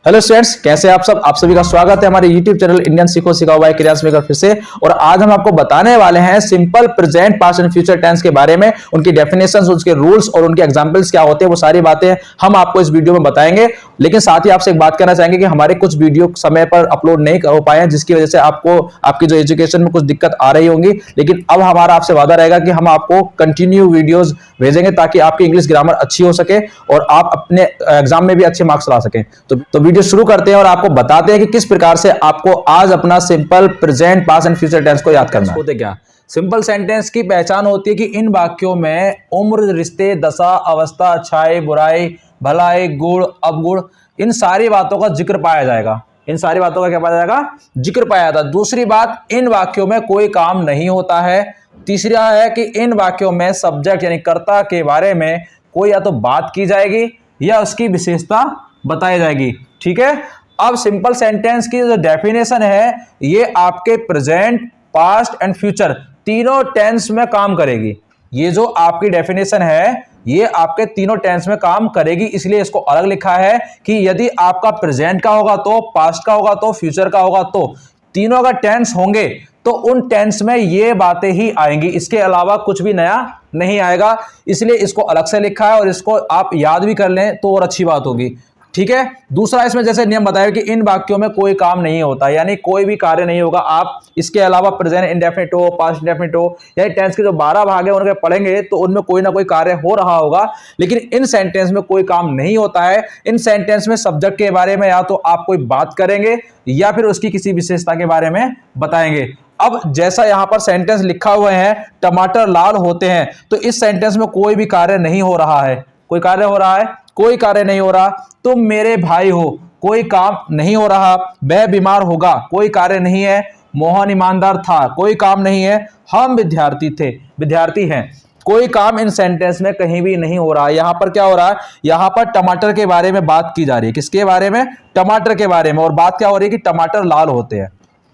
Hello students, कैसे आप सब। आप सभी का स्वागत है हमारे यूट्यूब चैनल इंडियन सीखो सिखाओ बाय क्रियांश मेकर फिर से। और आज हम आपको बताने वाले हैं simple present past and future tense के बारे में, उनकी डेफिनेशंस, उसके रूल्स और उनके एग्जांपल्स क्या होते हैं, वो सारी बातें हम आपको इस वीडियो में बताएंगे। लेकिन साथ ही आपसे एक बात कहना चाहेंगे कि हमारे कुछ वीडियो समय पर अपलोड नहीं हो पाए हैं, जिसकी वजह से आपको आपकी जो एजुकेशन में कुछ दिक्कत आ रही होंगी। लेकिन अब हमारा आपसे वादा रहेगा कि हम आपको कंटिन्यू वीडियोज भेजेंगे ताकि आपकी इंग्लिश ग्रामर अच्छी हो सके और आप अपने एग्जाम में भी अच्छे मार्क्स ला सकें। तो वीडियो शुरू करते हैं और आपको बताते हैं कि किस प्रकार से आपको आज अपना simple present past and future tense को याद करना है। होते क्या सिंपल सेंटेंस की पहचान होती है कि इन वाक्यों में उम्र, रिश्ते, दशा, अवस्था, अच्छाई, बुराई, भलाई, गुण, अवगुण, इन सारी बातों का जिक्र पाया जाएगा। इन सारी बातों का क्या पाया जाएगा? जिक्र पाया जाता है। दूसरी बात, इन वाक्यों में कोई काम नहीं होता है। तीसरा है कि इन वाक्यों में सब्जेक्ट यानी कर्ता के बारे में कोई या तो बात की जाएगी या उसकी विशेषता बताई जाएगी। ठीक है, अब सिंपल सेंटेंस की जो डेफिनेशन है ये आपके प्रेजेंट, पास्ट एंड फ्यूचर तीनों टेंस में काम करेगी। ये जो आपकी डेफिनेशन है ये आपके तीनों टेंस में काम करेगी, इसलिए इसको अलग लिखा है कि यदि आपका प्रेजेंट का होगा तो, पास्ट का होगा तो, फ्यूचर का होगा तो, तीनों अगर टेंस होंगे तो उन टेंस में ये बातें ही आएंगी, इसके अलावा कुछ भी नया नहीं आएगा। इसलिए इसको अलग से लिखा है और इसको आप याद भी कर लें तो और अच्छी बात होगी। ठीक है, दूसरा इसमें जैसे नियम बताया कि इन वाक्यों में कोई काम नहीं होता, यानी कोई भी कार्य नहीं होगा। आप इसके अलावा प्रेजेंट इंडेफिनिट हो, पास्ट इंडेफिनिट हो, या टेंस के जो 12 भाग है उनके पढ़ेंगे तो उनमें कोई ना कोई कार्य हो रहा होगा। लेकिन इन सेंटेंस में कोई काम नहीं होता है। इन सेंटेंस में सब्जेक्ट के बारे में या तो आप कोई बात करेंगे या फिर उसकी किसी विशेषता के बारे में बताएंगे। अब जैसा यहां पर सेंटेंस लिखा हुआ है, टमाटर लाल होते हैं, तो इस सेंटेंस में कोई भी कार्य नहीं हो रहा है। कोई कार्य हो रहा है? कोई कार्य नहीं हो रहा। तुम मेरे भाई हो, कोई काम नहीं हो रहा। वह बीमार होगा, कोई कार्य नहीं है। मोहन ईमानदार था, कोई काम नहीं है। हम विद्यार्थी थे, विद्यार्थी हैं, कोई काम इन सेंटेंस में कहीं भी नहीं हो रहा है। यहां पर क्या हो रहा है? यहां पर टमाटर के बारे में बात की जा रही है। किसके बारे में? टमाटर के बारे में। और बात क्या हो रही है कि टमाटर लाल होते हैं।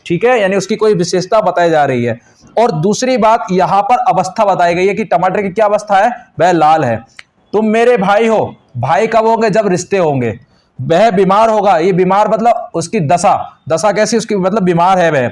ठीक है, यानी उसकी कोई विशेषता बताई जा रही है। और दूसरी बात, यहां पर अवस्था बताई गई है कि टमाटर की क्या अवस्था है? वह लाल है। तुम मेरे भाई हो, भाई कब होंगे? जब रिश्ते होंगे। वह बीमार होगा, ये बीमार मतलब उसकी दशा, दशा कैसी? उसकी मतलब बीमार है वह।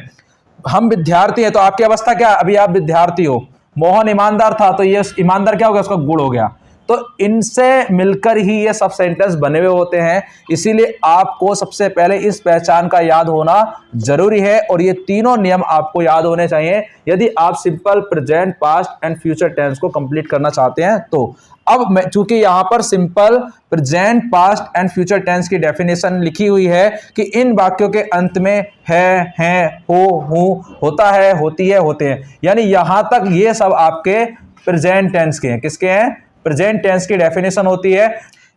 हम विद्यार्थी हैं, तो आपकी अवस्था क्या? अभी आप विद्यार्थी हो। मोहन ईमानदार था, तो ये ईमानदार क्या हो गया? उसका गुण हो गया। तो इनसे मिलकर ही ये सब सेंटेंस बने हुए होते हैं। इसीलिए आपको सबसे पहले इस पहचान का याद होना जरूरी है और ये तीनों नियम आपको याद होने चाहिए यदि आप simple present, past and future tense को कंप्लीट करना चाहते हैं। तो अब चूंकि यहां पर simple present, past and future tense की डेफिनेशन लिखी हुई है कि इन वाक्यों के अंत में है, हो, हूं, होता है, होती है, होते हैं, यानी यहां तक ये सब आपके प्रेजेंट टेंस के हैं। किसके हैं? प्रेजेंट टेंस की डेफिनेशन होती है।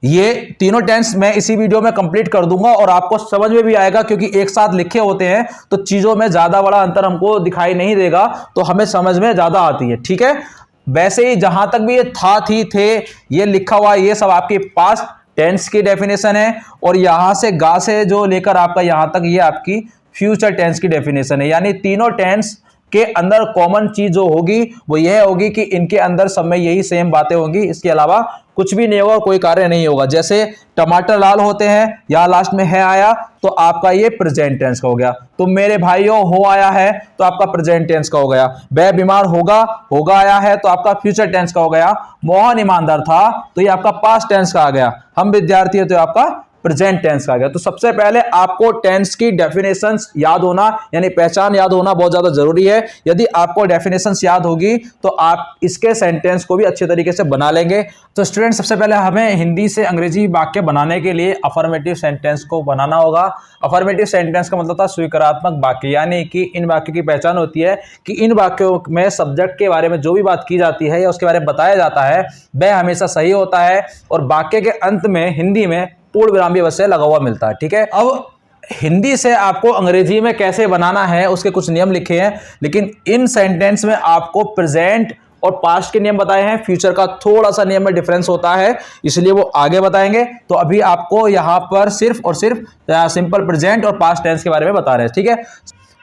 ये तीनों टेंस मैं इसी वीडियो में कंप्लीट कर दूंगा और आपको समझ में भी आएगा, क्योंकि एक साथ लिखे होते हैं तो चीजों में ज्यादा बड़ा अंतर हमको दिखाई नहीं देगा, तो हमें समझ में ज्यादा आती है। ठीक है, वैसे ही जहां तक भी ये था, थी, थे, ये लिखा हुआ, ये सब आपकी पास्ट टेंस की डेफिनेशन है। और यहां से गा से जो लेकर आपका यहां तक, ये आपकी फ्यूचर टेंस की डेफिनेशन है। यानी तीनों टेंस के अंदर कॉमन चीज जो होगी वो यह होगी कि इनके अंदर सब में यही सेम बातें होंगी, इसके अलावा कुछ भी नहीं होगा, कोई कार्य नहीं होगा। जैसे टमाटर लाल होते हैं, यहां लास्ट में है आया तो आपका ये प्रेजेंट टेंस का हो गया। तुम मेरे भाइयों हो आया है तो आपका प्रेजेंट टेंस का हो गया। वह बीमार होगा, होगा आया है तो आपका फ्यूचर टेंस का हो गया। मोहन ईमानदार था तो ये आपका पास्ट टेंस का आ गया। हम विद्यार्थी है तो आपका प्रेजेंट टेंस का आ गया। तो सबसे पहले आपको टेंस की डेफिनेशंस याद होना, यानी पहचान याद होना बहुत ज्यादा जरूरी है। यदि आपको डेफिनेशंस याद होगी तो आप इसके सेंटेंस को भी अच्छे तरीके से बना लेंगे। तो स्टूडेंट, सबसे पहले हमें हिंदी से अंग्रेजी वाक्य बनाने के लिए अफर्मेटिव सेंटेंस को बनाना होगा। अफर्मेटिव सेंटेंस का मतलब था स्वीकारात्मक वाक्य, यानी कि इन वाक्यों की पहचान होती है कि इन वाक्यों में सब्जेक्ट के बारे में जो भी बात की जाती है या उसके बारे में बताया जाता है वह हमेशा सही होता है और वाक्य के अंत में हिंदी में पूर्ण विराम भी अवश्य लगा हुआ मिलता है। ठीक है, अब हिंदी से आपको अंग्रेजी में कैसे बनाना है उसके कुछ नियम लिखे हैं, लेकिन इन सेंटेंस में आपको प्रेजेंट और पास्ट के नियम बताए हैं। फ्यूचर का थोड़ा सा नियम में डिफरेंस होता है, इसलिए वो आगे बताएंगे। तो अभी आपको यहां पर सिर्फ और सिर्फ सिंपल प्रेजेंट और पास्ट टेंस के बारे में बता रहे हैं। ठीक है,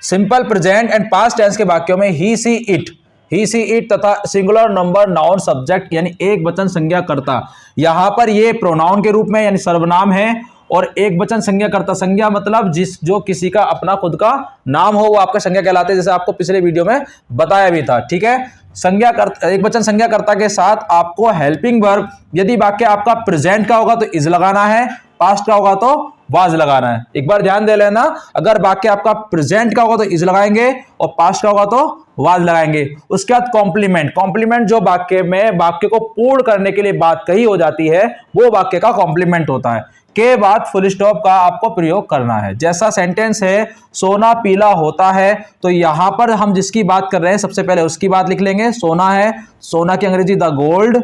simple present and past tense के वाक्यों में ही, सी, इट तथा सिंगुलर नंबर नाउन सब्जेक्ट यानी एक वचन संज्ञा कर्ता, यहां पर ये प्रोनाउन के रूप में यानी सर्वनाम है और एक वचन संज्ञा कर्ता, संज्ञा मतलब जो किसी का अपना खुद का नाम हो वो आपका संज्ञा कहलाते हैं, जैसे आपको पिछले वीडियो में बताया भी था। ठीक है, संज्ञा कर्ता, एक वचन संज्ञा कर्ता के साथ आपको हेल्पिंग वर्ब, यदि वाक्य आपका प्रेजेंट का होगा तो इज लगाना है, पास्ट का होगा तो वाज लगाना है। एक बार ध्यान दे लेना, अगर वाक्य आपका प्रेजेंट का होगा तो इज लगाएंगे और पास्ट का होगा तो वाज लगाएंगे। उसके बाद कॉम्प्लीमेंट, कॉम्प्लीमेंट जो वाक्य में वाक्य को पूर्ण करने के लिए बात कही हो जाती है वो वाक्य का कॉम्प्लीमेंट होता है। के बाद फुल स्टॉप का आपको प्रयोग करना है। जैसा सेंटेंस है सोना पीला होता है, तो यहां पर हम जिसकी बात कर रहे हैं सबसे पहले उसकी बात लिख लेंगे, सोना है, सोना की अंग्रेजी द गोल्ड।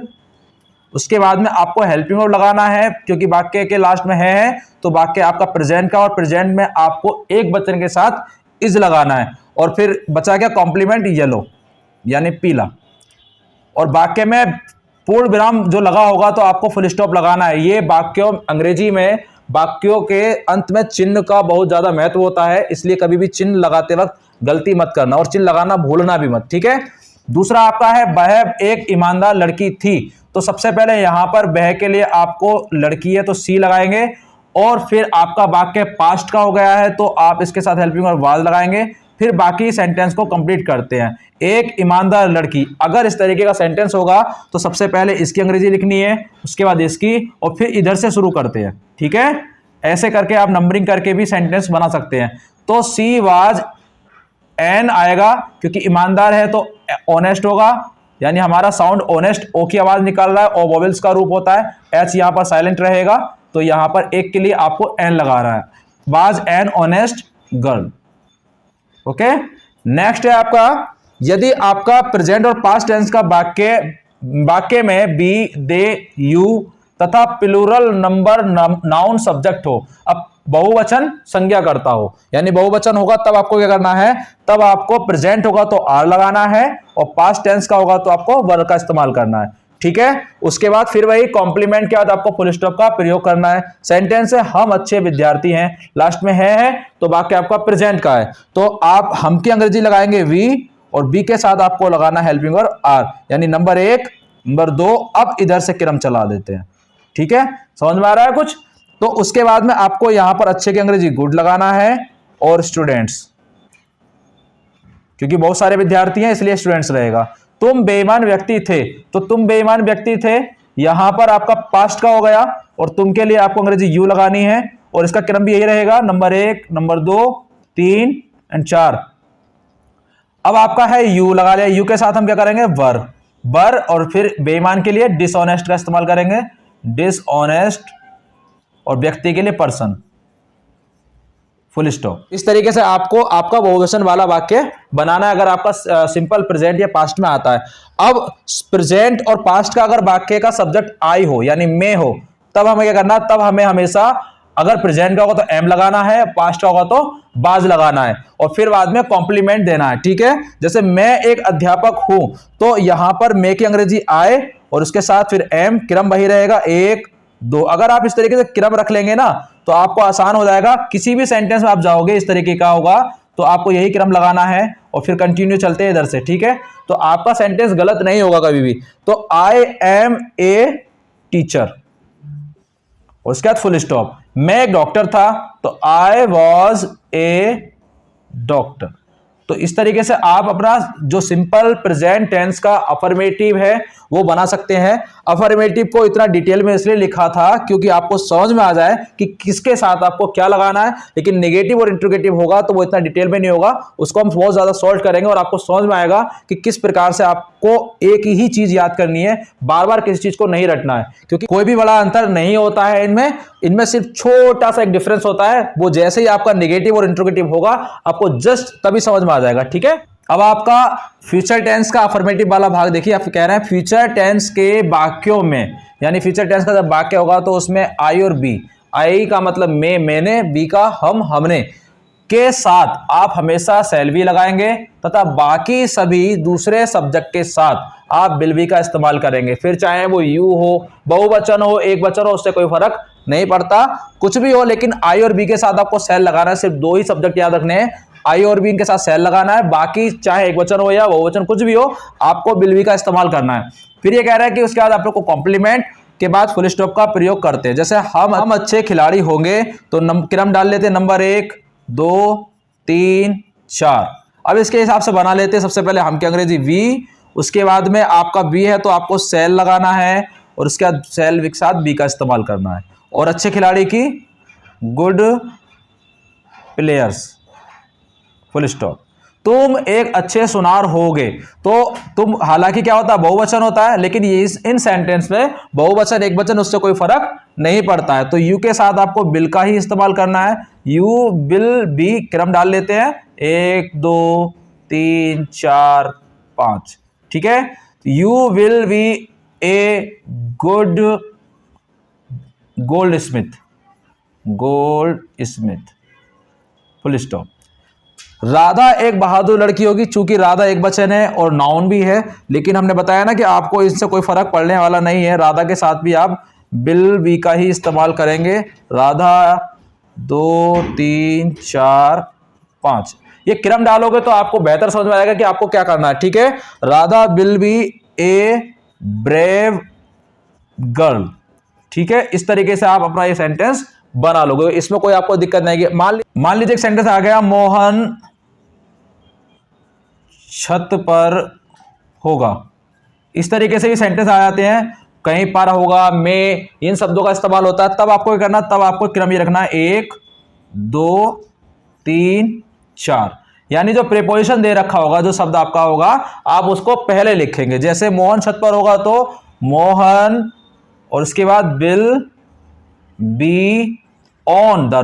उसके बाद में आपको हेल्पिंग वर्ब लगाना है क्योंकि वाक्य के लास्ट में है तो वाक्य आपका प्रेजेंट का, और प्रेजेंट में आपको एक वचन के साथ इज लगाना है। और फिर बचा क्या, कॉम्प्लीमेंट येलो यानी पीला। और वाक्य में पूर्ण विराम जो लगा होगा तो आपको फुल स्टॉप लगाना है। ये वाक्यों अंग्रेजी में वाक्यों के अंत में चिन्ह का बहुत ज्यादा महत्व होता है, इसलिए कभी भी चिन्ह लगाते वक्त गलती मत करना और चिन्ह लगाना भूलना भी मत। ठीक है, दूसरा आपका है वह एक ईमानदार लड़की थी, तो सबसे पहले यहां पर वह के लिए आपको लड़की है तो सी लगाएंगे, और फिर आपका वाक्य पास्ट का हो गया है तो आप इसके साथ हेल्पिंग और वाज लगाएंगे। फिर बाकी सेंटेंस को कंप्लीट करते हैं। एक ईमानदार लड़की, अगर इस तरीके का सेंटेंस होगा तो सबसे पहले इसकी अंग्रेजी लिखनी है, उसके बाद इसकी, और फिर इधर से शुरू करते हैं। ठीक है, ऐसे करके आप नंबरिंग करके भी सेंटेंस बना सकते हैं। तो सी वाज एन आएगा क्योंकि ईमानदार है तो ऑनेस्ट होगा, यानी हमारा साउंड ऑनेस्ट, ओ की आवाज निकाल रहा है और वॉवेल्स का रूप होता है, एच यहां पर साइलेंट रहेगा, तो यहां पर एक के लिए आपको एन लगा रहा है। Was an honest girl. Okay, next है आपका, यदि आपका प्रेजेंट और पास्ट टेंस का वाक्य में बी, दे, यू तथा प्लूरल नंबर नाउन सब्जेक्ट हो, अब बहुवचन संज्ञा करता हो, यानी बहुवचन होगा तब आपको क्या करना है, तब आपको प्रेजेंट होगा तो आर लगाना है और पास्ट टेंस का होगा तो आपको वर का इस्तेमाल करना है। ठीक है, उसके बाद फिर वही कॉम्प्लीमेंट के बाद आपको फुल स्टॉप का प्रयोग करना है। सेंटेंस है हम अच्छे विद्यार्थी हैं, लास्ट में है तो वाक्य आपका प्रेजेंट का है, तो आप हम की अंग्रेजी लगाएंगे वी और बी के साथ आपको लगाना हेल्पिंग और आर, यानी नंबर 1, नंबर 2। अब इधर से क्रम चला देते हैं। ठीक है, समझ में आ रहा है कुछ? तो उसके बाद में आपको यहां पर अच्छे की अंग्रेजी गुड लगाना है और स्टूडेंट्स, क्योंकि बहुत सारे विद्यार्थी हैं इसलिए स्टूडेंट्स रहेगा। तुम बेईमान व्यक्ति थे, तो तुम बेईमान व्यक्ति थे यहां पर आपका पास्ट का हो गया, और तुम के लिए आपको अंग्रेजी यू लगानी है और इसका क्रम भी यही रहेगा, नंबर 1, नंबर 2, 3 एंड 4। अब आपका है यू लगा लिया, यू के साथ हम क्या करेंगे, वर, और फिर बेईमान के लिए डिसऑनेस्ट का इस्तेमाल करेंगे, डिसऑनेस्ट, और व्यक्ति के लिए पर्सन, फुल स्टॉप। इस तरीके से आपको आपका बहुवचन वाला वाक्य बनाना है अगर आपका सिंपल प्रेजेंट या पास्ट में आता है। अब प्रेजेंट और पास्ट का अगर वाक्य का सब्जेक्ट आई हो यानी मैं हो, तब हमें क्या करना है, तब हमें हमेशा अगर प्रेजेंट का होगा तो एम लगाना है, पास्ट का होगा तो बाज लगाना है, और फिर बाद में कॉम्प्लीमेंट देना है। ठीक है, जैसे मैं एक अध्यापक हूं तो यहां पर मैं की अंग्रेजी आए और उसके साथ फिर एम, क्रम वही रहेगा 1, 2। अगर आप इस तरीके से क्रम रख लेंगे ना तो आपको आसान हो जाएगा, किसी भी सेंटेंस में आप जाओगे इस तरीके का होगा तो आपको यही क्रम लगाना है और फिर कंटिन्यू चलते हैं इधर से। ठीक है, तो आपका सेंटेंस गलत नहीं होगा कभी भी। तो आई एम ए टीचर और उसके बाद फुल स्टॉप। मैं एक डॉक्टर था तो आई वॉज ए डॉक्टर। तो इस तरीके से आप अपना जो सिंपल प्रेजेंट टेंस का अफर्मेटिव है वो बना सकते हैं। अफर्मेटिव को इतना डिटेल में इसलिए लिखा था क्योंकि आपको समझ में आ जाए कि किसके साथ आपको क्या लगाना है, लेकिन नेगेटिव और इंट्रोगेटिव होगा तो वो इतना डिटेल में नहीं होगा, उसको हम बहुत ज्यादा सॉल्व करेंगे और आपको समझ में आएगा कि किस प्रकार से आपको एक ही चीज याद करनी है, बार बार किसी चीज को नहीं रटना है, क्योंकि कोई भी बड़ा अंतर नहीं होता है इनमें सिर्फ छोटा सा एक डिफरेंस होता है। वो जैसे ही आपका नेगेटिव और इंट्रोगेटिव होगा आपको जस्ट तभी समझ में आ जाएगा। ठीक है, अब आपका फ्यूचर टेंस का अफर्मेटिव वाला भाग देखिए। आप कह रहे हैं फ्यूचर टेंस के वाक्यों में, यानी फ्यूचर टेंस का जब वाक्य होगा तो उसमें आई और बी, आई का मतलब मैं, मैंने, बी का हम, हमने के साथ आप हमेशा शैल बी लगाएंगे तथा बाकी सभी दूसरे सब्जेक्ट के साथ आप विल बी का इस्तेमाल करेंगे। फिर चाहे वो यू हो, बहुवचन हो, एक वचन हो, उससे कोई फर्क नहीं पड़ता, कुछ भी हो, लेकिन आई और बी के साथ आपको शैल लगाना है। सिर्फ 2 ही सब्जेक्ट याद रखने हैं, आई और बी के साथ शैल लगाना है, बाकी चाहे एक वचन हो या बहुवचन कुछ भी हो आपको विल बी का इस्तेमाल करना है। फिर ये कह रहा है कि उसके बाद आप लोग को कॉम्प्लीमेंट, के बाद फुल स्टॉप का प्रयोग करते हैं। जैसे हम अच्छे खिलाड़ी होंगे तो क्रम डाल लेते हैं, नंबर 1 2 3 4। अब इसके हिसाब से बना लेते हैं। सबसे पहले हम के अंग्रेजी वी, उसके बाद में आपका बी है तो आपको सेल लगाना है और उसके बाद सेल के साथ बी का इस्तेमाल करना है। और अच्छे खिलाड़ी की गुड प्लेयर्स फुल स्टॉप। तुम एक अच्छे सुनार होगे तो तुम, हालांकि क्या होता है बहुवचन होता है, लेकिन ये इन सेंटेंस में बहुवचन एक वचन उससे कोई फर्क नहीं पड़ता है। तो यू के साथ आपको बिल का ही इस्तेमाल करना है। यू विल बी, क्रम डाल लेते हैं 1 2 3 4 5, ठीक है। You will be a good gold Smith full stop. Radha एक बहादुर लड़की होगी, चूंकि राधा एक वचन है और नाउन भी है, लेकिन हमने बताया ना कि आपको इससे कोई फर्क पड़ने वाला नहीं है। राधा के साथ भी आप विल बी का ही इस्तेमाल करेंगे। राधा 2 3 4 5, ये क्रम डालोगे तो आपको बेहतर समझ में आएगा कि आपको क्या करना है, ठीक है। Radha will be a brave girl, ठीक है। इस तरीके से आप अपना ये सेंटेंस बना लोगे, इसमें कोई आपको दिक्कत नहीं है। मान लीजिए एक सेंटेंस आ गया, मोहन छत पर होगा। इस तरीके से ये सेंटेंस आ जाते हैं। कहीं पर होगा, में, इन शब्दों का इस्तेमाल होता है। तब आपको क्या करना, तब आपको क्रम ये रखना है 1 2 3 4, यानी जो प्रीपोजिशन दे रखा होगा, जो शब्द आपका होगा, आप उसको पहले लिखेंगे। जैसे मोहन छत पर होगा तो मोहन, और उसके बाद will be on the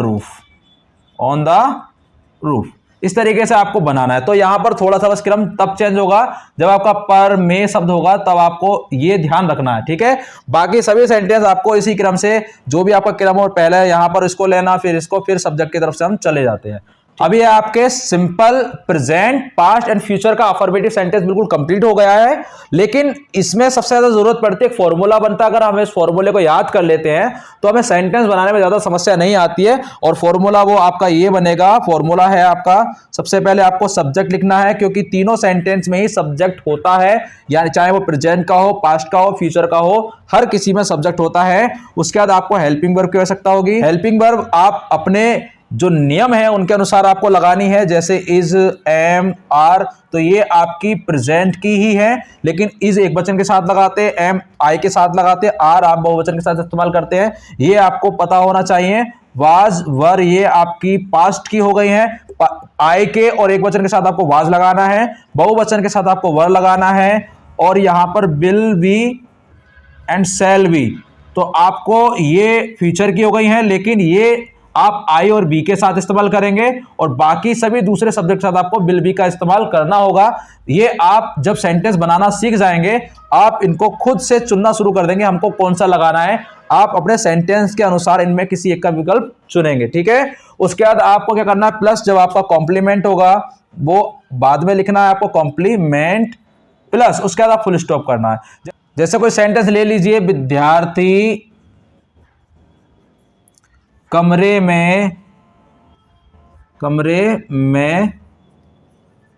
roof. इस तरीके से आपको बनाना है। तो यहां पर थोड़ा सा बस क्रम तब चेंज होगा जब आपका पर में शब्द होगा, तब आपको ये ध्यान रखना है, ठीक है। बाकी सभी सेंटेंस आपको इसी क्रम से, जो भी आपका क्रम हो, पहले यहां पर इसको लेना, फिर इसको, फिर सब्जेक्ट की तरफ से हम चले जाते हैं। अभी आपके simple present past and future का अफर्मेटिव सेंटेंस बिल्कुल कंप्लीट हो गया है, लेकिन इसमें सबसे ज्यादा जरूरत पड़ती है, एक फॉर्मूला बनता है। अगर हम इस फॉर्मूले को याद कर लेते हैं तो हमें सेंटेंस बनाने में ज्यादा समस्या नहीं आती है। और फॉर्मूला वो आपका ये बनेगा, फॉर्मूला है आपका, सबसे पहले आपको सब्जेक्ट लिखना है, क्योंकि तीनों सेंटेंस में ही सब्जेक्ट होता है, यानी चाहे वो प्रेजेंट का हो, पास्ट का हो, फ्यूचर का हो, हर किसी में सब्जेक्ट होता है। उसके बाद आपको हेल्पिंग वर्ब की आवश्यकता होगी। हेल्पिंग वर्ब आप अपने जो नियम है उनके अनुसार आपको लगानी है, जैसे इज, एम, आर, तो ये आपकी प्रेजेंट की ही है, लेकिन इज एक वचन के साथ लगाते हैं, एम आई के साथ लगाते हैं, आर आप बहुवचन के साथ इस्तेमाल करते हैं, ये आपको पता होना चाहिए। वाज, वर, ये आपकी पास्ट की हो गई है। आई के और एक वचन के साथ आपको वाज लगाना है, बहुवचन के साथ आपको वर लगाना है, और यहां पर will be and shall be, तो आपको ये फ्यूचर की हो गई है, लेकिन ये आप आई और बी के साथ इस्तेमाल करेंगे, और बाकी सभी दूसरे सब्जेक्ट के साथ आपको विल बी का इस्तेमाल करना होगा। ये आप जब सेंटेंस बनाना सीख जाएंगे, आप इनको खुद से चुनना शुरू कर देंगे, हमको कौन सा लगाना है। आप अपने सेंटेंस के अनुसार इनमें किसी एक का विकल्प चुनेंगे, ठीक है। उसके बाद आपको क्या करना है, प्लस जब आपका कॉम्प्लीमेंट होगा वो बाद में लिखना है आपको, कॉम्प्लीमेंट प्लस, उसके बाद आप फुल स्टॉप करना है। जैसे कोई सेंटेंस ले लीजिए, विद्यार्थी कमरे में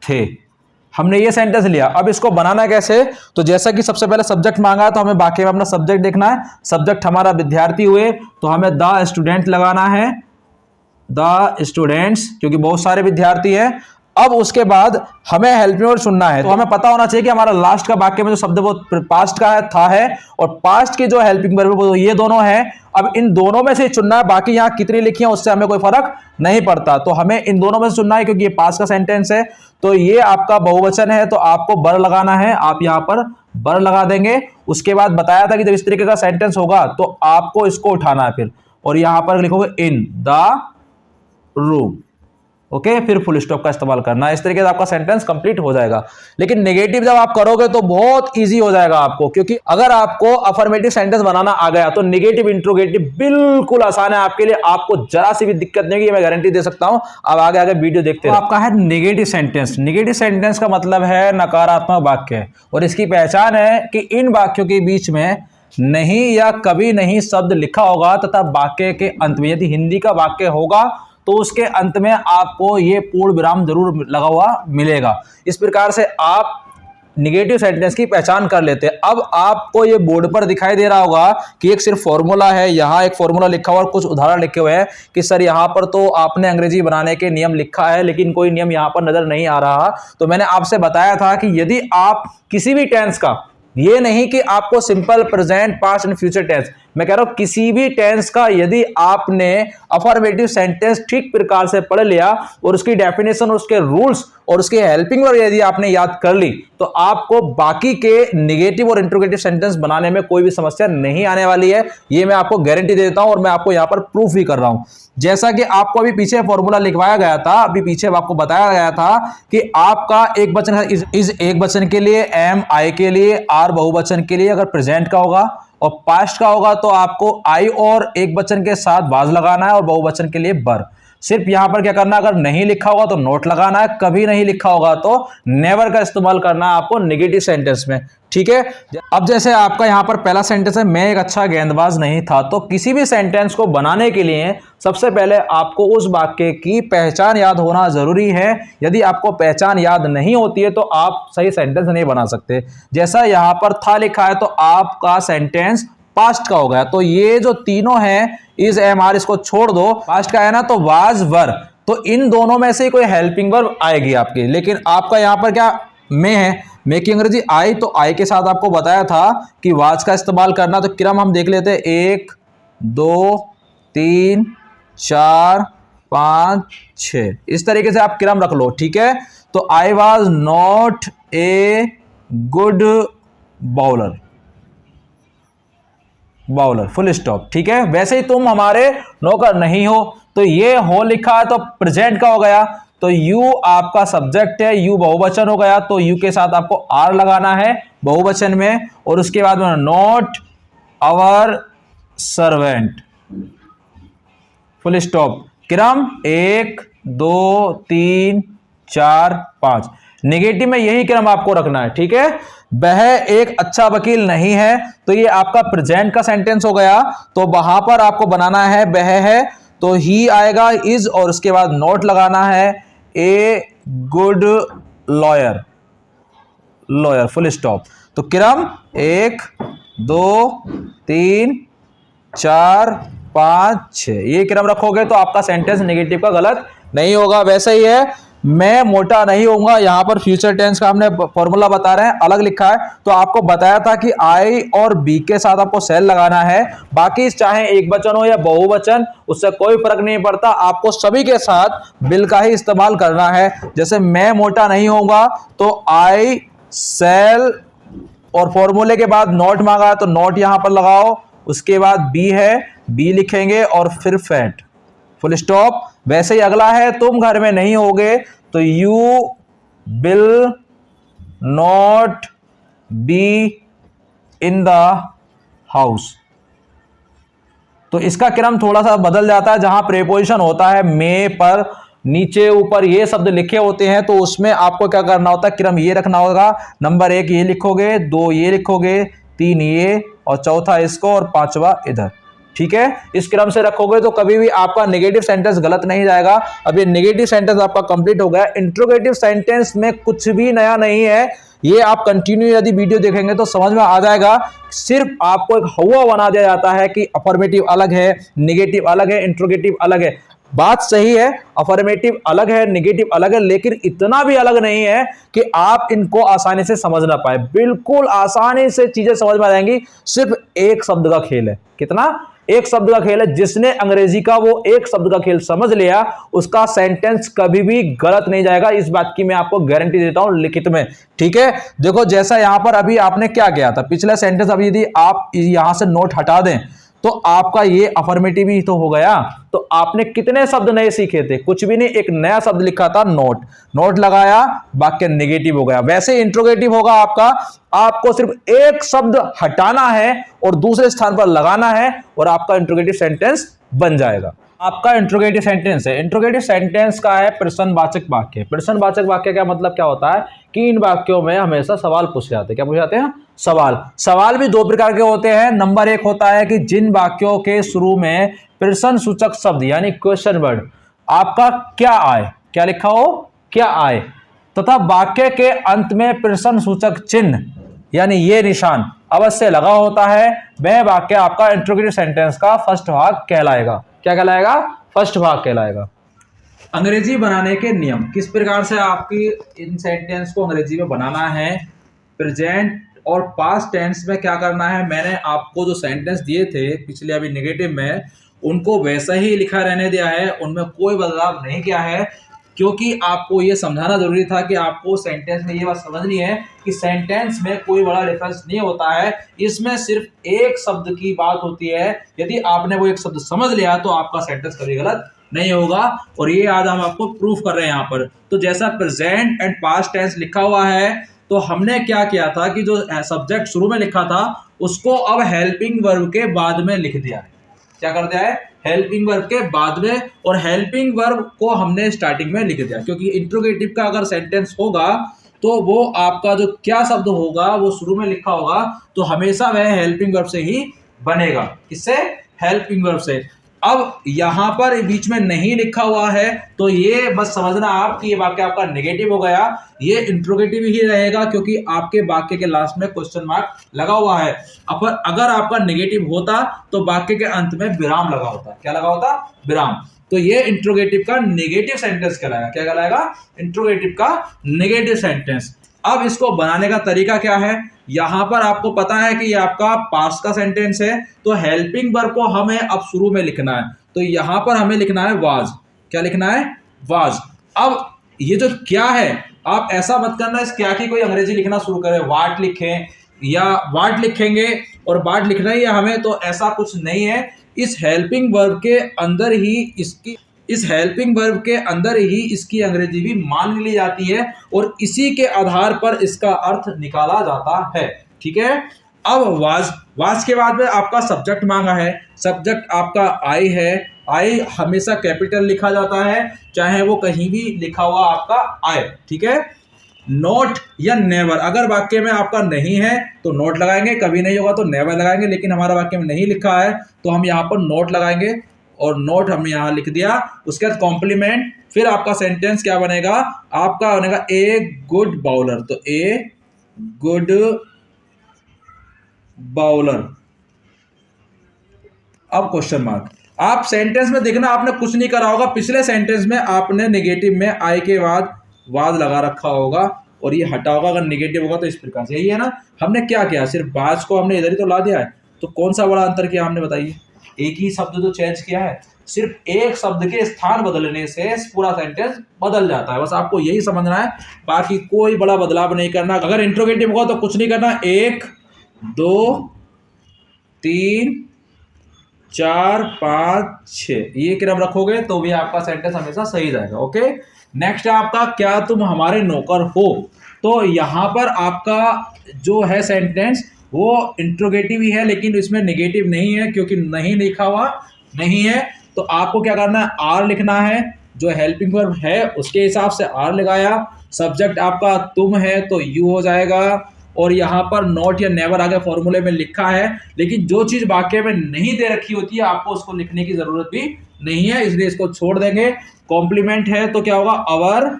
थे। हमने ये सेंटेंस लिया। अब इसको बनाना कैसे, तो जैसा कि सबसे पहले सब्जेक्ट मांगा है, तो हमें बाकी में अपना सब्जेक्ट देखना है। सब्जेक्ट हमारा विद्यार्थी हुए, तो हमें द स्टूडेंट लगाना है, द स्टूडेंट्स, क्योंकि बहुत सारे विद्यार्थी हैं। अब उसके बाद हमें हेल्पिंग वर्ब चुनना है, तो हमें पता होना चाहिए कि हमारा लास्ट का वाक्य में जो शब्द वो पास्ट का है, और पास्ट की जो हेल्पिंग वर्ब है वो ये दोनों है। अब इन दोनों में से चुनना है, बाकी यहां कितनी लिखी है उससे हमें कोई फर्क नहीं पड़ता, तो हमें इन दोनों में से चुनना है, क्योंकि ये पास्ट का सेंटेंस है। तो ये आपका बहुवचन है, तो आपको बर लगाना है, आप यहां पर बर लगा देंगे। उसके बाद बताया था कि जब इस तरीके का सेंटेंस होगा तो आपको इसको उठाना है फिर, और यहां पर लिखोगे इन द रूम, ओके, फिर फुल स्टॉप का इस्तेमाल करना है। इस तरीके से आपका सेंटेंस कंप्लीट हो जाएगा। लेकिन नेगेटिव जब आप करोगे तो बहुत इजी हो जाएगा आपको, क्योंकि अगर आपको अफर्मेटिव सेंटेंस बनाना आ गया तो नेगेटिव इंट्रोगेटिव बिल्कुल आसान है आपके लिए, आपको जरा सी भी दिक्कत नहीं होगी, मैं गारंटी दे सकता हूं। अब आगे आगे वीडियो देखते हैं। तो आपका है नेगेटिव सेंटेंस। नेगेटिव सेंटेंस का मतलब है नकारात्मक वाक्य, और इसकी पहचान है कि इन वाक्यों के बीच में नहीं या कभी नहीं शब्द लिखा होगा, तथा वाक्य के अंत में, यदि हिंदी का वाक्य होगा तो उसके अंत में आपको ये पूर्ण विराम जरूर लगा हुआ मिलेगा। इस प्रकार से आप निगेटिव सेंटेंस की पहचान कर लेते हैं। अब आपको ये बोर्ड पर दिखाई दे रहा होगा कि एक सिर्फ फॉर्मूला है, यहां एक फॉर्मूला लिखा हुआ और कुछ उदाहरण लिखे हुए हैं कि सर यहां पर तो आपने अंग्रेजी बनाने के नियम लिखा है लेकिन कोई नियम यहां पर नजर नहीं आ रहा। तो मैंने आपसे बताया था कि यदि आप किसी भी टेंस का, ये नहीं कि आपको simple present, past and future tense, मैं कह रहा हूं किसी भी टेंस का यदि आपने अफर्मेटिव सेंटेंस ठीक प्रकार से पढ़ लिया और उसकी डेफिनेशन, उसके रूल्स और उसके हेल्पिंग वर्ब यदि आपने याद कर ली तो आपको बाकी के नेगेटिव और इंट्रोगेटिव सेंटेंस बनाने में कोई भी समस्या नहीं आने वाली है। ये मैं आपको गारंटी देता हूं और मैं आपको यहां पर प्रूफ भी कर रहा हूं। जैसा कि आपको अभी पीछे फॉर्मूला लिखवाया गया था, अभी पीछे आपको बताया गया था कि आपका एक वचन इज एक वचन के लिए, एम आई के लिए, आर बहुवचन के लिए अगर प्रेजेंट का होगा और पास्ट का होगा तो आपको आई और एक वचन के साथ वाज लगाना है और बहुवचन के लिए बर। सिर्फ यहां पर क्या करना, अगर नहीं लिखा होगा तो नोट लगाना है, कभी नहीं लिखा होगा तो नेवर का इस्तेमाल करना है आपको नेगेटिव सेंटेंस में। ठीक है, अब जैसे आपका यहां पर पहला सेंटेंस है, मैं एक अच्छा गेंदबाज नहीं था। तो किसी भी सेंटेंस को बनाने के लिए सबसे पहले आपको उस वाक्य की पहचान याद होना जरूरी है। यदि आपको पहचान याद नहीं होती है तो आप सही सेंटेंस नहीं बना सकते। जैसा यहां पर था लिखा है तो आपका सेंटेंस पास्ट का हो गया। तो ये जो तीनों हैं, इज, एम, आर, इसको छोड़ दो, पास्ट का है ना तो वाज, वर, तो इन दोनों में से कोई हेल्पिंग वर्ब आएगी आपकी। लेकिन आपका यहां पर क्या, में है, में की अंग्रेजी आई, तो आई के साथ आपको बताया था कि वाज का इस्तेमाल करना। तो क्रम हम देख लेते हैं, 1 2 3 4 5 6, इस तरीके से आप क्रम रख लो। ठीक है, तो I was not a good bowler, full stop. ठीक है, वैसे ही तुम हमारे नौकर नहीं हो, तो ये हो लिखा है तो प्रेजेंट का हो गया, तो यू आपका सब्जेक्ट है, यू बहुवचन हो गया, तो यू के साथ आपको आर लगाना है बहुवचन में, और उसके बाद में not our servant, full stop. क्रम 1 2 3 4 5, नेगेटिव में यही क्रम आपको रखना है। ठीक है, वह एक अच्छा वकील नहीं है, तो ये आपका प्रेजेंट का सेंटेंस हो गया, तो वहां पर आपको बनाना है वह है, तो ही आएगा, इज, और उसके बाद नोट लगाना है, a good lawyer, full stop. तो क्रम 1 2 3 4 5 6, ये क्रम रखोगे तो आपका सेंटेंस नेगेटिव का गलत नहीं होगा। वैसे ही है, मैं मोटा नहीं होऊंगा, यहां पर फ्यूचर टेंस का हमने फॉर्मूला बता रहे हैं, अलग लिखा है, तो आपको बताया था कि आई और बी के साथ आपको सेल लगाना है। बाकी चाहे एक वचन हो या बहुवचन, उससे कोई फर्क नहीं पड़ता, आपको सभी के साथ बिल का ही इस्तेमाल करना है। जैसे मैं मोटा नहीं होऊंगा तो आई सेल, और फॉर्मूले के बाद नोट मांगा तो नोट यहां पर लगाओ, उसके बाद बी है, बी लिखेंगे और फिर फैट, फुल स्टॉप। वैसे ही अगला है, तुम घर में नहीं होगे, तो you will not be in the house. तो इसका क्रम थोड़ा सा बदल जाता है, जहां प्रेपोजिशन होता है मे पर, नीचे ऊपर ये शब्द लिखे होते हैं, तो उसमें आपको क्या करना होता है, क्रम ये रखना होगा, नंबर 1 ये लिखोगे, 2 ये लिखोगे, 3 ये, और चौथा इसको, और 5वां इधर। ठीक है, इस क्रम से रखोगे तो कभी भी आपका नेगेटिव सेंटेंस गलत नहीं जाएगा। अब ये नेगेटिव सेंटेंस आपका कंप्लीट हो गया। इंट्रोगेटिव सेंटेंस में कुछ भी नया नहीं है, ये आप कंटिन्यू यदि वीडियो देखेंगे तो समझ में आ जाएगा। सिर्फ आपको एक हवा बना दिया जाता है कि अफर्मेटिव अलग है, नेगेटिव अलग है, इंट्रोगेटिव अलग है। बात सही है, अफर्मेटिव अलग है, नेगेटिव अलग है, लेकिन इतना भी अलग नहीं है कि आप इनको आसानी से समझ ना पाए। बिल्कुल आसानी से चीजें समझ में आ जाएंगी। सिर्फ एक शब्द का खेल है। कितना? एक शब्द का खेल है। जिसने अंग्रेजी का वो एक शब्द का खेल समझ लिया, उसका सेंटेंस कभी भी गलत नहीं जाएगा। इस बात की मैं आपको गारंटी देता हूं लिखित में। ठीक है, देखो जैसा यहां पर अभी आपने क्या किया था, पिछला सेंटेंस अभी यदि आप यहां से नोट हटा दें तो आपका ये अफर्मेटिव ही तो हो गया। तो आपने कितने शब्द नए सीखे थे? कुछ भी नहीं, एक नया शब्द लिखा था नोट, नोट लगाया, वाक्य नेगेटिव हो गया। वैसे इंट्रोगेटिव होगा आपका, आपको सिर्फ एक शब्द हटाना है और दूसरे स्थान पर लगाना है और आपका इंट्रोगेटिव सेंटेंस बन जाएगा। आपका इंट्रोगेटिव सेंटेंस है। इंट्रोगेटिव सेंटेंस का है प्रश्नवाचक वाक्य। प्रश्नवाचक वाक्य का मतलब क्या होता है कि इन वाक्यों में हमेशा सवाल पूछे जाते हैं। क्या पूछे जाते हैं? सवाल भी दो प्रकार के होते हैं। नंबर 1 होता है कि जिन वाक्यों के शुरू में प्रश्न सूचक शब्द यानी क्वेश्चन वर्ड आपका क्या आए, क्या लिखा हो, क्या आए, तथा वाक्य के अंत में प्रश्न सूचक चिन्ह यानी ये निशान अवश्य लगा होता है, वह वाक्य आपका इंट्रोगेटिव सेंटेंस का फर्स्ट भाग कहलाएगा। क्या कहलाएगा? फर्स्ट भाग कहलाएगा। अंग्रेजी बनाने के नियम, किस प्रकार से आपकी इन सेंटेंस को अंग्रेजी में बनाना है। प्रेजेंट और पास्ट टेंस में क्या करना है, मैंने आपको जो सेंटेंस दिए थे पिछले अभी नेगेटिव में, उनको वैसा ही लिखा रहने दिया है, उनमें कोई बदलाव नहीं किया है, क्योंकि आपको ये समझाना जरूरी था कि आपको सेंटेंस में ये बात समझनी है कि सेंटेंस में कोई बड़ा डिफरेंस नहीं होता है, इसमें सिर्फ एक शब्द की बात होती है। यदि आपने वो एक शब्द समझ लिया तो आपका सेंटेंस कभी गलत नहीं होगा। और ये आज हम आपको प्रूफ कर रहे हैं यहाँ पर। तो जैसा प्रेजेंट एंड पास्ट टेंस लिखा हुआ है, तो हमने क्या किया था कि जो सब्जेक्ट शुरू में लिखा था उसको अब हेल्पिंग वर्ब के बाद में लिख दिया है। क्या कर दिया है? हेल्पिंग वर्ब के बाद में, और हेल्पिंग वर्ब को हमने स्टार्टिंग में लिख दिया, क्योंकि इंट्रोगेटिव का अगर सेंटेंस होगा तो वो आपका जो क्या शब्द होगा वो शुरू में लिखा होगा, तो हमेशा वह हेल्पिंग वर्ब से ही बनेगा। किससे? हेल्पिंग वर्ब से। अब यहां पर बीच में नहीं लिखा हुआ है तो ये बस समझना आप कि ये वाक्य आपका नेगेटिव हो गया, ये इंट्रोगेटिव ही रहेगा, क्योंकि आपके वाक्य के लास्ट में क्वेश्चन मार्क लगा हुआ है। अगर आपका नेगेटिव होता तो वाक्य के अंत में विराम लगा होता। क्या लगा होता? विराम। तो ये इंट्रोगेटिव का नेगेटिव सेंटेंस कहलाएगा। क्या कहलाएगा? इंट्रोगेटिव का नेगेटिव सेंटेंस। अब इसको बनाने का तरीका क्या है, यहां पर आपको पता है कि ये आपका पास्ट का सेंटेंस है, तो हेल्पिंग वर्ब को हमें अब शुरू में लिखना है। तो यहां पर हमें लिखना है वाज। क्या लिखना है? वाज। अब ये जो क्या है, आप ऐसा मत करना इस क्या की कोई अंग्रेजी लिखना शुरू करें, वाट लिखें या वाट लिखेंगे और वाट लिखना ही है हमें, तो ऐसा कुछ नहीं है। इस हेल्पिंग वर्ब के अंदर ही इसकी अंग्रेजी भी मान ली जाती है और इसी के आधार पर इसका अर्थ निकाला जाता है। ठीक है। अब वाज के बाद में आपका सब्जेक्ट मांगा है। सब्जेक्ट आपका आई है। आई हमेशा कैपिटल लिखा जाता है, चाहे वो कहीं भी लिखा हुआ आपका आए। ठीक है। नॉट या नेवर, अगर वाक्य में आपका नहीं है तो नॉट लगाएंगे, कभी नहीं होगा तो नेवर लगाएंगे, लेकिन हमारा वाक्य में नहीं लिखा है तो हम यहाँ पर नॉट लगाएंगे और नोट हमने यहाँ लिख दिया। उसके बाद कॉम्प्लीमेंट, फिर आपका सेंटेंस क्या बनेगा, आपका बनेगा ए गुड बाउलर। तो ए गुड बाउलर। अब क्वेश्चन मार्क। आप सेंटेंस में देखना आपने कुछ नहीं करा होगा, पिछले सेंटेंस में आपने नेगेटिव में आई के बाद वाद लगा रखा होगा और ये हटा होगा। अगर नेगेटिव होगा तो इस प्रकार से, यही है ना। हमने क्या किया, सिर्फ बाज को हमने इधर ही तो ला दिया है, तो कौन सा बड़ा अंतर किया हमने, बताइए। एक ही शब्द तो चेंज किया है, सिर्फ एक शब्द के स्थान बदलने से पूरा सेंटेंस बदल जाता है। बस आपको यही समझना है, बाकी कोई बड़ा बदलाव नहीं करना। अगर इंट्रोगेटिव होगा तो कुछ नहीं करना, 1 2 3 4 5 6 ये क्रम रखोगे तो भी आपका सेंटेंस हमेशा सही जाएगा। ओके। नेक्स्ट है आपका क्या तुम हमारे नौकर हो। तो यहां पर आपका जो है सेंटेंस वो इंट्रोगेटिव ही है, लेकिन इसमें नेगेटिव नहीं है क्योंकि नहीं लिखा हुआ नहीं है। तो आपको क्या करना है, आर लिखना है, जो हेल्पिंग वर्ब है उसके हिसाब से आर लगाया। सब्जेक्ट आपका तुम है तो यू हो जाएगा, और यहाँ पर नॉट या नेवर आगे फॉर्मूले में लिखा है, लेकिन जो चीज वाक्य में नहीं दे रखी होती है आपको उसको लिखने की जरूरत भी नहीं है, इसलिए इसको छोड़ देंगे। कॉम्प्लीमेंट है तो क्या होगा, अवर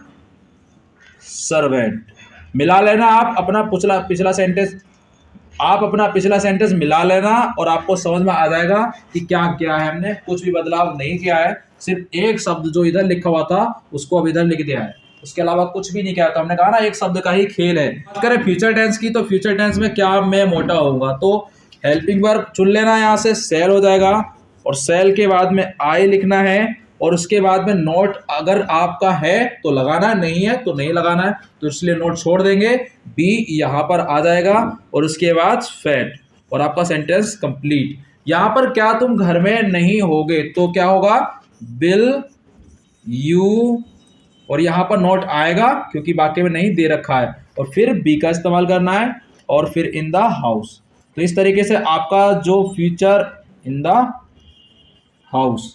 सर्वेंट। मिला लेना आप अपना पिछला सेंटेंस मिला लेना और आपको समझ में आ जाएगा कि क्या किया है हमने। कुछ भी बदलाव नहीं किया है, सिर्फ एक शब्द जो इधर लिखा हुआ था उसको अब इधर लिख दिया है, उसके अलावा कुछ भी नहीं किया। तो हमने कहा ना एक शब्द का ही खेल है। बात करें फ्यूचर टेंस की, तो फ्यूचर टेंस में क्या मैं मोटा होऊंगा, तो हेल्पिंग वर्ब चुन लेना, यहाँ से सेल हो जाएगा और सेल के बाद में आई लिखना है और उसके बाद में नोट अगर आपका है तो लगाना, नहीं है तो नहीं लगाना है, तो इसलिए नोट छोड़ देंगे। बी यहाँ पर आ जाएगा और उसके बाद फैट और आपका सेंटेंस कंप्लीट। यहाँ पर क्या तुम घर में नहीं होगे, तो क्या होगा, विल यू, और यहाँ पर नोट आएगा क्योंकि वाक्य में नहीं दे रखा है, और फिर बी का इस्तेमाल करना है और फिर इन द हाउस। तो इस तरीके से आपका जो फ्यूचर इन द हाउस,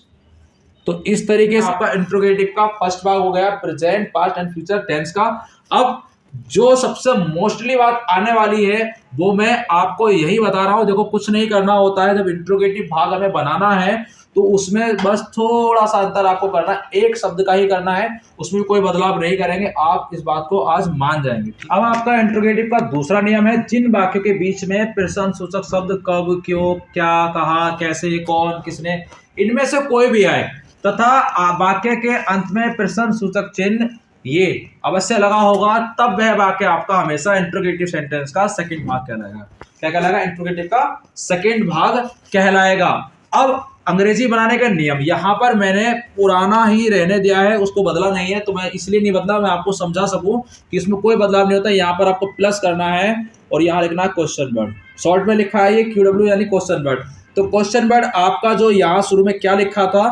तो इस तरीके से आपका इंट्रोगेटिव का फर्स्ट भाग हो गया, present past and future tense का। अब जो सबसे मोस्टली बात आने वाली है वो मैं आपको यही बता रहा हूं। देखो कुछ नहीं करना होता है, जब इंट्रोगेटिव भाग हमें बनाना है तो उसमें बस थोड़ा सा अंतर आपको करना है, एक शब्द का ही करना है, उसमें कोई बदलाव नहीं करेंगे, आप इस बात को आज मान जाएंगे। अब आपका इंट्रोगेटिव का दूसरा नियम है, जिन वाक्यों के बीच में प्रश्न सूचक शब्द कब, क्यों, क्या, कहा, कैसे, कौन, किसने, इनमें से कोई भी आए तथा वाक्य के अंत में प्रश्न सूचक चिन्ह ये अवश्य लगा होगा, तब वह वाक्य आपका हमेशा इंट्रोगेटिव सेंटेंस का सेकंड भाग कहलाएगा। क्या कहलाएगा? इंट्रोगेटिव का सेकंड भाग कहलाएगा। अब अंग्रेजी बनाने का नियम यहां पर मैंने पुराना ही रहने दिया है, उसको बदला नहीं है, तो मैं इसलिए नहीं बदला, मैं आपको समझा सकूं कि इसमें कोई बदलाव नहीं होता। यहाँ पर आपको प्लस करना है और यहाँ लिखना है क्वेश्चन वर्ड, शॉर्ट में लिखा है ये QW यानी क्वेश्चन वर्ड। तो क्वेश्चन वर्ड आपका जो यहाँ शुरू में क्या लिखा था,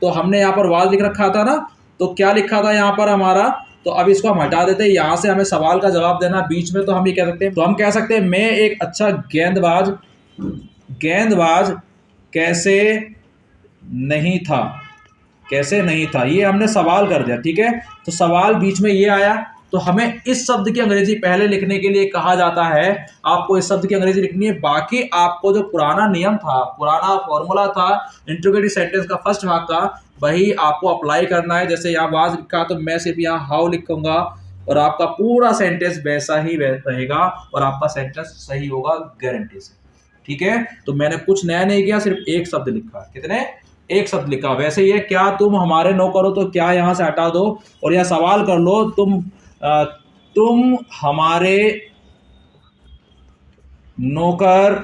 तो हमने यहाँ पर वाज लिख रखा था ना, तो क्या लिखा था यहाँ पर हमारा, तो अब इसको हम हटा देते हैं। यहाँ से हमें सवाल का जवाब देना बीच में, तो हम ये कह सकते हैं, तो हम कह सकते हैं मैं एक अच्छा गेंदबाज कैसे नहीं था, कैसे नहीं था, ये हमने सवाल कर दिया। ठीक है, तो सवाल बीच में ये आया, तो हमें इस शब्द की अंग्रेजी पहले लिखने के लिए कहा जाता है, आपको इस शब्द की अंग्रेजी लिखनी है। बाकी आपको जो पुराना नियम था, पुराना फॉर्मूला था इंट्रोगेटिव सेंटेंस का फर्स्ट भाग का, वही आपको अप्लाई करना है। जैसे यहाँ वाज लिखा तो मैं सिर्फ यहाँ हाउ लिखूंगा और आपका पूरा सेंटेंस वैसा ही रहेगा और आपका सेंटेंस सही होगा गारंटी से। ठीक है, तो मैंने कुछ नया नहीं किया, सिर्फ एक शब्द लिखा। कितने? एक शब्द लिखा। वैसे ये क्या तुम हमारे नौकर हो, तो क्या यहां से हटा दो और यह सवाल कर लो, तुम हमारे नौकर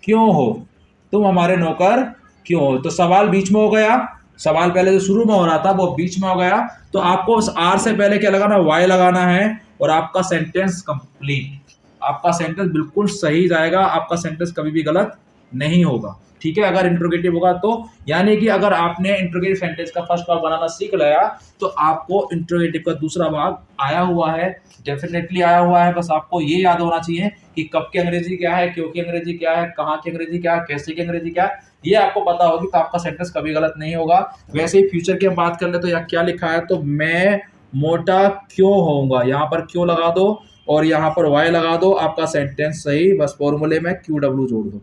क्यों हो, तुम हमारे नौकर क्यों हो। तो सवाल बीच में हो गया, सवाल पहले जो शुरू में हो रहा था वो बीच में हो गया, तो आपको उस आर से पहले क्या लगाना, वाई लगाना है और आपका सेंटेंस कंप्लीट, आपका सेंटेंस बिल्कुल सही जाएगा, आपका सेंटेंस कभी भी गलत नहीं होगा। ठीक है, अगर इंट्रोगेटिव होगा तो, यानी कि अगर आपने इंट्रोगेटिव सेंटेंस का फर्स्ट भाग बनाना सीख लिया तो आपको इंट्रोगेटिव का दूसरा भाग आया हुआ है, डेफिनेटली आया हुआ है। बस आपको ये याद होना चाहिए कि कब की अंग्रेजी क्या है, क्यों की अंग्रेजी क्या है, कहाँ की अंग्रेजी क्या है, कैसे की अंग्रेजी क्या है, ये आपको पता होगी तो आपका सेंटेंस कभी गलत नहीं होगा। वैसे ही फ्यूचर की हम बात कर ले तो यहाँ क्या लिखा है, तो मैं मोटा क्यों होऊंगा, यहाँ पर क्यों लगा दो और यहाँ पर वाई लगा दो, आपका सेंटेंस सही। बस फॉर्मूले में QW जोड़ दो,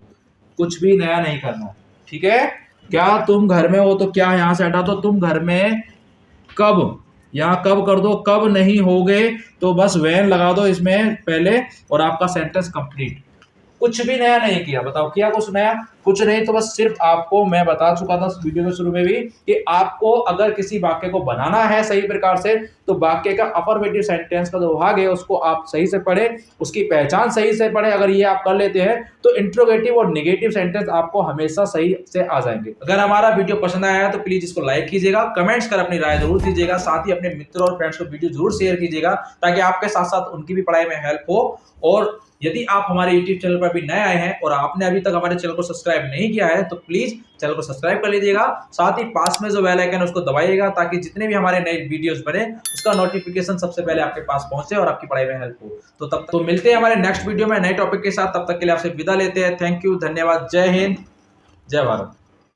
कुछ भी नया नहीं करना। ठीक है, क्या तुम घर में हो, तो क्या यहां से हटा दो, तुम घर में कब, यहाँ कब कर दो, कब नहीं होगे, तो बस वैन लगा दो इसमें पहले और आपका सेंटेंस कंप्लीट। कुछ भी नया नहीं किया। बताओ किया कुछ नया? कुछ नहीं। तो बस सिर्फ आपको मैं बता चुका था वीडियो के शुरू में भी कि आपको अगर किसी वाक्य को बनाना है सही प्रकार से, तो वाक्य का अफर्मेटिव सेंटेंस का जो भाग है उसको आप सही से पढ़े, उसकी पहचान सही से पढ़े। अगर ये आप कर लेते हैं तो इंट्रोगेटिव और नेगेटिव सेंटेंस आपको हमेशा सही से आ जाएंगे। अगर हमारा वीडियो पसंद आया है तो प्लीज इसको लाइक कीजिएगा, कमेंट्स कर अपनी राय जरूर दीजिएगा, साथ ही अपने मित्रों और फ्रेंड्स को वीडियो जरूर शेयर कीजिएगा ताकि आपके साथ साथ उनकी भी पढ़ाई में हेल्प हो। और यदि आप हमारे YouTube चैनल पर भी नए आए हैं और आपने अभी तक हमारे चैनल को सब्सक्राइब नहीं किया है तो प्लीज चैनल को सब्सक्राइब कर लीजिएगा, साथ ही पास में जो बेल आइकन है उसको दबाइएगा ताकि जितने भी हमारे नए वीडियोस बने उसका नोटिफिकेशन सबसे पहले आपके पास पहुंचे और आपकी पढ़ाई में हेल्प हो। तो तब तो मिलते हैं हमारे नेक्स्ट वीडियो में नए टॉपिक के साथ, तब तक के लिए आपसे विदा लेते हैं। थैंक यू, धन्यवाद, जय हिंद, जय भारत।